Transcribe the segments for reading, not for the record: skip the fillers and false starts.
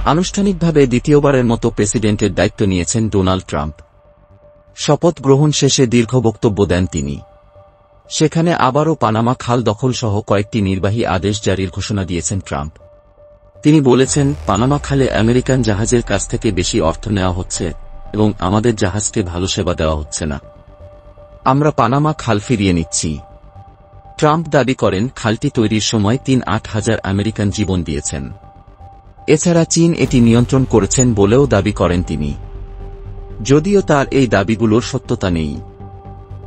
আনুষ্ঠানিকভাবে দ্বিতীয়বারের মতো প্রেসিডেন্টের দায়িত্ব নিয়েছেন ডোনাল্ড ট্রাম্প। শপথ গ্রহণ শেষে দীর্ঘ বক্তব্য দেন তিনি। সেখানে আবারও পানামা খাল দখলসহ কয়েকটি নির্বাহী আদেশ জারির ঘোষণা দিয়েছেন ট্রাম্প। তিনি বলেছেন, পানামা খালে আমেরিকান জাহাজের কাছ থেকে বেশি অর্থ নেওয়া হচ্ছে এবং আমাদের জাহাজকে ভালো সেবা দেওয়া হচ্ছে না। আমরা পানামা খাল ফিরিয়ে নিচ্ছি। ট্রাম্প দাবি করেন, খালটি তৈরির সময় ৩,৮,০০০ আমেরিকান জীবন দিয়েছেন। এছাড়া চীন এটি নিয়ন্ত্রণ করেছেন বলেও দাবি করেন তিনি, যদিও তার এই দাবিগুলোর সত্যতা নেই।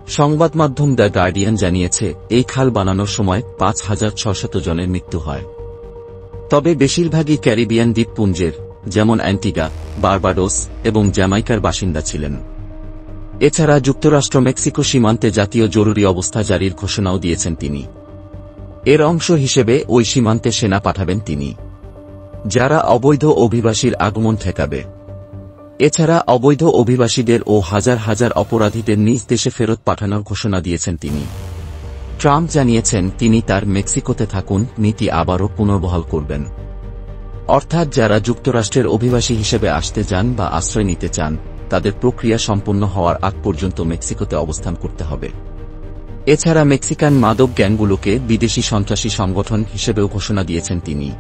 সংবাদমাধ্যম দ্য গার্ডিয়ান জানিয়েছে, এই খাল বানানোর সময় ৫,৬০০ জনের মৃত্যু হয়। তবে বেশিরভাগই ক্যারিবিয়ান দ্বীপপুঞ্জের, যেমন অ্যান্টিগা, বার্বাডোস এবং জ্যামাইকার বাসিন্দা ছিলেন। এছাড়া যুক্তরাষ্ট্র মেক্সিকো সীমান্তে জাতীয় জরুরি অবস্থা জারির ঘোষণাও দিয়েছেন তিনি। এর অংশ হিসেবে ওই সীমান্তে সেনা পাঠাবেন তিনি, যারা অবৈধ অভিবাসীর আগমন ঠেকাবে। এছাড়া অবৈধ অভিবাসীদের ও হাজার হাজার অপরাধীদের নিজ দেশে ফেরত পাঠানোর ঘোষণা দিয়েছেন তিনি। ট্রাম্প জানিয়েছেন, তিনি তার মেক্সিকোতে থাকুন নীতি আবারও পুনর্বহাল করবেন। অর্থাৎ যারা যুক্তরাষ্ট্রের অভিবাসী হিসেবে আসতে চান বা আশ্রয় নিতে চান, তাদের প্রক্রিয়া সম্পন্ন হওয়ার আগ পর্যন্ত মেক্সিকোতে অবস্থান করতে হবে। এছাড়া মেক্সিকান মাদক গ্যাংগুলোকে বিদেশি সন্ত্রাসী সংগঠন হিসেবেও ঘোষণা দিয়েছেন তিনি।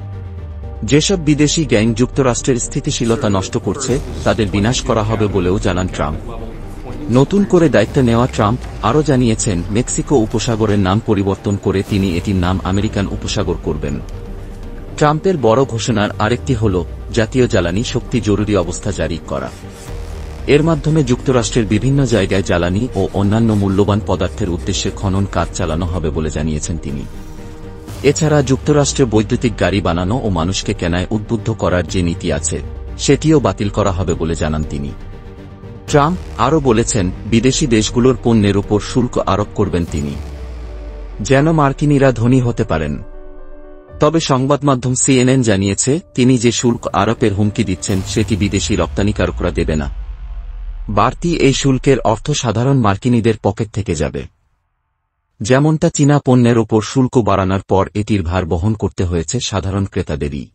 যেসব বিদেশি গ্যাং যুক্তরাষ্ট্রের স্থিতিশীলতা নষ্ট করছে, তাদের বিনাশ করা হবে বলেও জানান ট্রাম্প। নতুন করে দায়িত্ব নেওয়া ট্রাম্প আরও জানিয়েছেন, মেক্সিকো উপসাগরের নাম পরিবর্তন করে তিনি এটির নাম আমেরিকান উপসাগর করবেন। ট্রাম্পের বড় ঘোষণার আরেকটি হল জাতীয় জ্বালানি শক্তি জরুরি অবস্থা জারি করা। এর মাধ্যমে যুক্তরাষ্ট্রের বিভিন্ন জায়গায় জ্বালানি ও অন্যান্য মূল্যবান পদার্থের উদ্দেশ্যে খনন কাজ চালানো হবে বলে জানিয়েছেন তিনি। এছাড়া যুক্তরাষ্ট্রে বৈদ্যুতিক গাড়ি বানানো ও মানুষকে কেনায় উদ্বুদ্ধ করার যে নীতি আছে, সেটিও বাতিল করা হবে বলে জানান তিনি। ট্রাম্প আরও বলেছেন, বিদেশি দেশগুলোর পণ্যের ওপর শুল্ক আরোপ করবেন তিনি, যেন মার্কিনিরা ধনী হতে পারেন। তবে সংবাদমাধ্যম CNN জানিয়েছে, তিনি যে শুল্ক আরোপের হুমকি দিচ্ছেন, সেটি বিদেশি রপ্তানিকারকরা দেবে না। বাড়তি এই শুল্কের অর্থ সাধারণ মার্কিনীদের পকেট থেকে যাবে। যেমনটা চীনা পণ্যের ওপর শুল্ক বাড়ানোর পর এটির ভার বহন করতে হয়েছে সাধারণ ক্রেতাদেরই।